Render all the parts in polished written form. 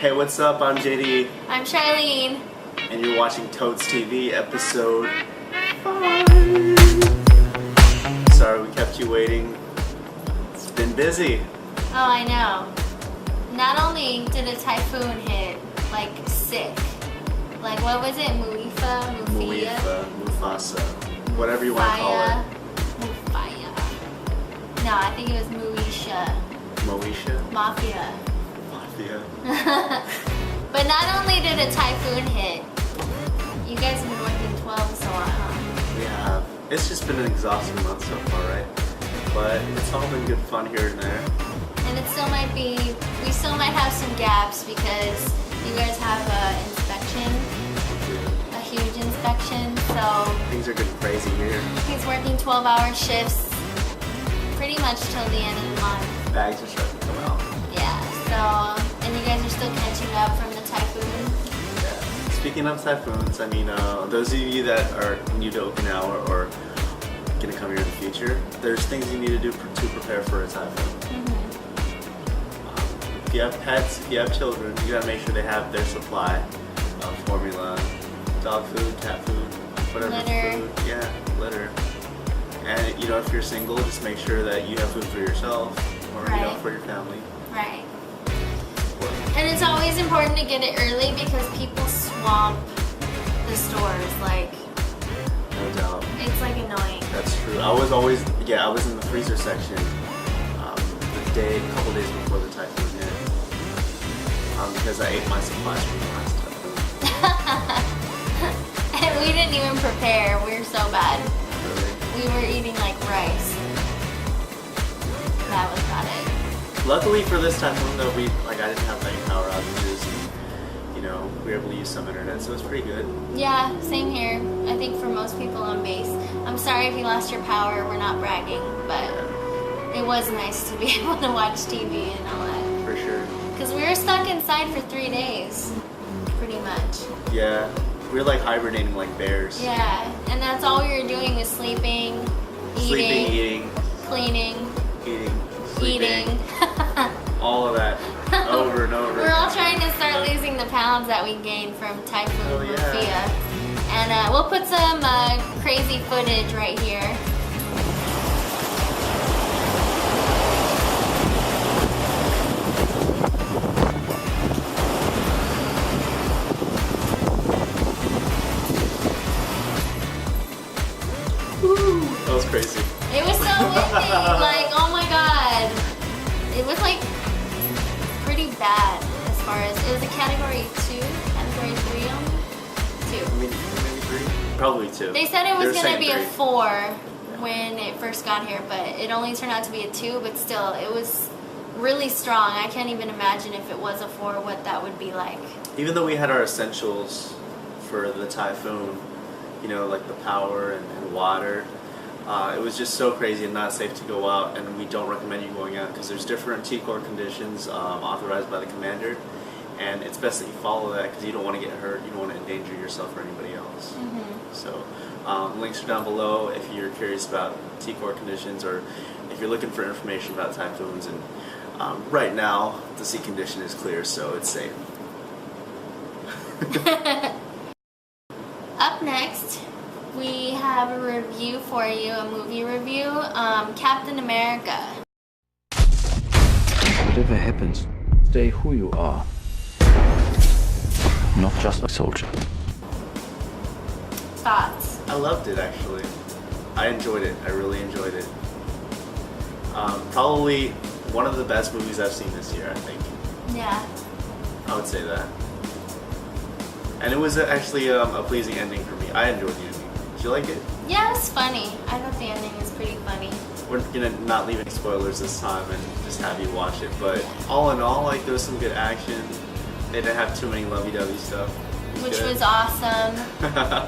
Hey, what's up? I'm JD. I'm Charlene. And you're watching TotesTV episode 5. Sorry we kept you waiting. It's been busy. Oh, I know. Not only did a typhoon hit, like, sick. Like, what was it? Mufasa. Whatever you want to call it. Mufaya. No, I think it was Moesha. Mafia. But not only did a typhoon hit, you guys have been working 12 so on, huh? We have. It's just been an exhausting month so far, right? But it's all been good fun here and there. And it still might be, we still might have some gaps because you guys have an inspection, a huge inspection, so things are getting crazy here. he's working 12-hour shifts pretty much till the end of the month. Bags are starting to come out. Yeah, so, and you guys are still catching up from the typhoon. Yeah. Speaking of typhoons, I mean, those of you that are new to Okinawa or gonna come here in the future, there's things you need to do to prepare for a typhoon. If you have pets, if you have children, you gotta make sure they have their supply of formula, dog food, cat food, whatever Litter. food. Yeah, litter. And you know, if you're single, just make sure that you have food for yourself or you know, for your family. Right. And it's always important to get it early because people swamp the stores, like, No doubt. it's like annoying. That's true. I was in the freezer section a couple days before the typhoon hit. Because I ate my supplies from the last typhoon. And we didn't even prepare. We were so bad. Really? We were eating like rice. That was about it. Luckily for this typhoon though, I didn't have any power outages and, you know, we were able to use some internet, so it's pretty good. Yeah, same here. I think for most people on base. I'm sorry if you lost your power. We're not bragging, but it was nice to be able to watch TV and all that. For sure. Because we were stuck inside for 3 days, pretty much. Yeah, we were like hibernating like bears. Yeah, and that's all we were doing was sleeping, Eating, cleaning, sleeping. All of that, over and over. We're all trying to start losing the pounds that we gained from Typhoon Mafia. And we'll put some crazy footage right here. That was crazy. It was so windy, like, oh my god. It was like pretty bad as far as, it was a category 2, category 3 only? 2. Maybe 3? Probably 2. They said it was going to be a 3. 4 when it first got here, but it only turned out to be a 2, but still, it was really strong. I can't even imagine if it was a 4 what that would be like. Even though we had our essentials for the typhoon, you know, like the power and water, it was just so crazy and not safe to go out, and we don't recommend you going out because there's different TCCOR conditions authorized by the commander, and it's best that you follow that because you don't want to get hurt, you don't want to endanger yourself or anybody else. So links are down below if you're curious about TCCOR conditions or if you're looking for information about typhoons. And right now the sea condition is clear, so it's safe. Up next, we have a review for you, a movie review, Captain America. Whatever happens, stay who you are. Not just a soldier. Thoughts? I loved it, actually. I enjoyed it. I really enjoyed it. Probably one of the best movies I've seen this year, I think. Yeah. I would say that. And it was actually a pleasing ending for me. I enjoyed the ending. Did you like it? Yeah, it was funny. I thought the ending was pretty funny. We're gonna not leave any spoilers this time and just have you watch it. But all in all, like, there was some good action. They didn't have too many lovey-dovey stuff. Which was awesome.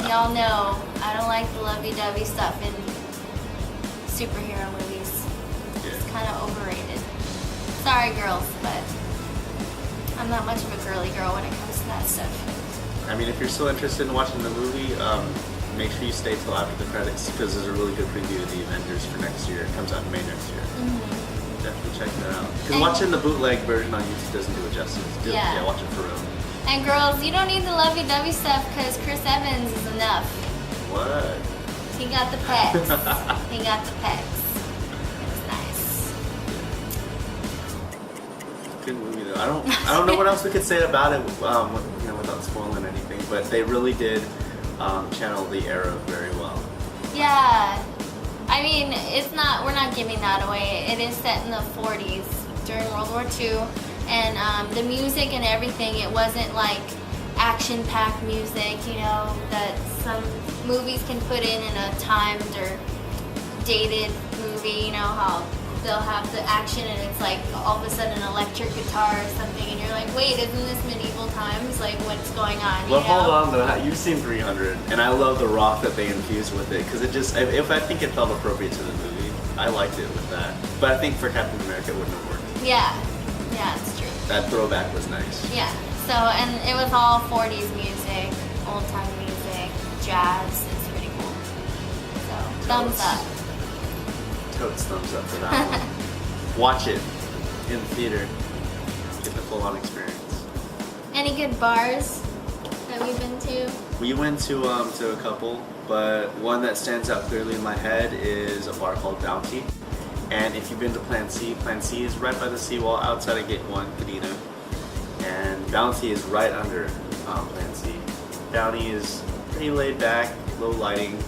Y'all know I don't like the lovey-dovey stuff in superhero movies. It's kind of overrated. Sorry, girls, but I'm not much of a girly girl when it comes to that stuff. I mean, if you're still interested in watching the movie, make sure you stay till after the credits because there's a really good preview of the Avengers for next year. It comes out in May next year. Definitely check that out. Because watching the bootleg version on YouTube doesn't do it justice. Yeah, watch it for real. And girls, you don't need the lovey-dovey stuff because Chris Evans is enough. What? He got the pecs. He got the pecs. It's nice. Good movie though. I don't know what else we could say about it, without spoiling anything. But they really did channel the era very well. Yeah. I mean, we're not giving that away. It is set in the 40s during World War II. And the music and everything, it wasn't like action-packed music, that some movies can put in a timed or dated movie, how they'll have the action and it's like all of a sudden an electric guitar or something and you're like, wait, isn't this medieval times? Like, what's going on? Well, hold on though, you've seen 300 and I love the rock that they infused with it because I think it felt appropriate to the movie. I liked it with that. But I think for Captain America it wouldn't have worked. Yeah, it's true. That throwback was nice. Yeah, so, and it was all 40s music, old time music, jazz, it's pretty cool. So, thumbs up. Totes thumbs up for that one. Watch it in the theater. Get the full-on experience. Any good bars that we've been to? We went to a couple, but one that stands out clearly in my head is a bar called Bounty. And if you've been to Plan C is right by the seawall outside of Gate 1, Kadena. And Bounty is right under Plan C. Bounty is pretty laid back, low lighting.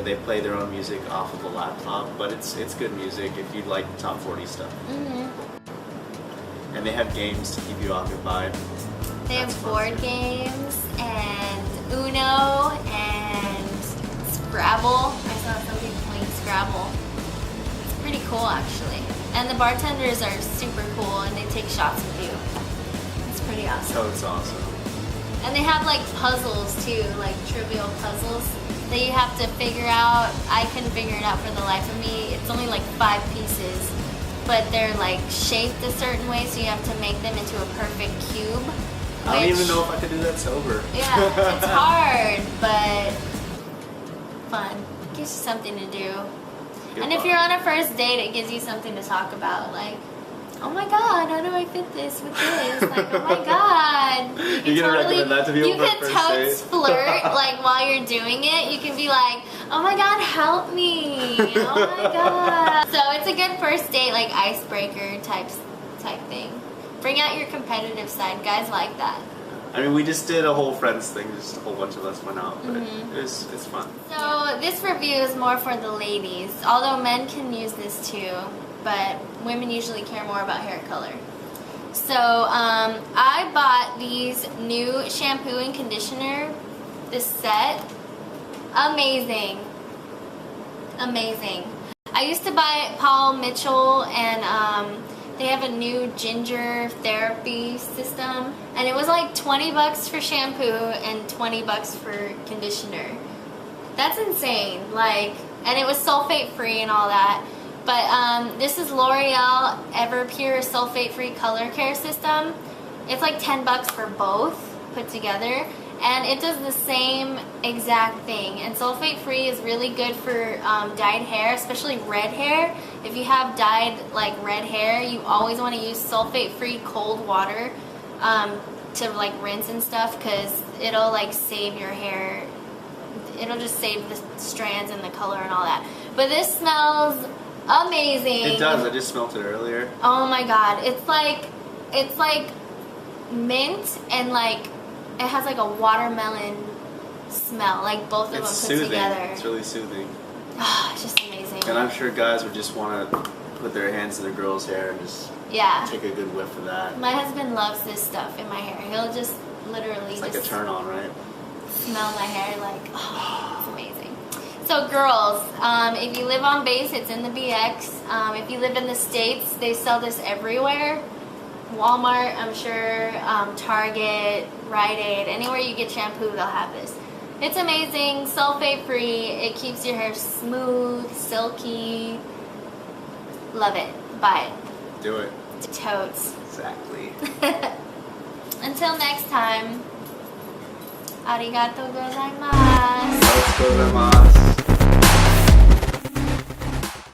They play their own music off of a laptop, but it's good music if you like top 40 stuff. And they have games to keep you occupied. They have board games and Uno and Scrabble. I saw some people playing Scrabble. It's pretty cool actually. And the bartenders are super cool and they take shots with you. It's pretty awesome. Oh, it's awesome. And they have like puzzles too, like trivial puzzles that you have to figure out. I couldn't figure it out for the life of me. It's only like 5 pieces, but they're like shaped a certain way, so you have to make them into a perfect cube. I don't even know if I could do that sober. Yeah, it's hard, but fun. It gives you something to do. Good and if fun. you're on a first date, it gives you something to talk about, like, oh my god, how do I fit this with this? Like, oh my god. You're gonna recommend that to people You for can first totes date? flirt, like, while you're doing it. You can be like, oh my god, help me. Oh my god. So it's a good first date, like, icebreaker type thing. Bring out your competitive side. Guys like that. I mean, we just did a whole friends thing, just a whole bunch of us went out, but it's fun. So this review is more for the ladies, although men can use this too, but women usually care more about hair color. So I bought these new shampoo and conditioner, this set. Amazing. Amazing. I used to buy Paul Mitchell and they have a new ginger therapy system, and it was like 20 bucks for shampoo and 20 bucks for conditioner. That's insane. Like, and it was sulfate free and all that. But this is L'Oreal Everpure sulfate free color care system. It's like 10 bucks for both put together, and it does the same exact thing. And sulfate free is really good for dyed hair, especially red hair. If you have dyed like red hair, you always want to use sulfate free cold water to like rinse and stuff, because it'll like save your hair. It'll just save the strands and the color and all that. But this smells amazing. It does. I just smelled it earlier. Oh my god, it's like mint and like it has like a watermelon smell, like both of them put together. It's really soothing. It's just amazing. And I'm sure guys would just want to put their hands in their girl's hair and just take a good whiff of that. My husband loves this stuff in my hair. He'll just literally It's like a turn on, right? Smell my hair like, oh, it's amazing. So girls, if you live on base, it's in the BX. If you live in the States, they sell this everywhere. Walmart, I'm sure, Target, Rite Aid, anywhere you get shampoo, they'll have this. It's amazing, sulfate free, it keeps your hair smooth, silky. Love it. Buy it. Do it. Totes. Exactly. Until next time, arigato gozaimasu. Arigato gozaimasu.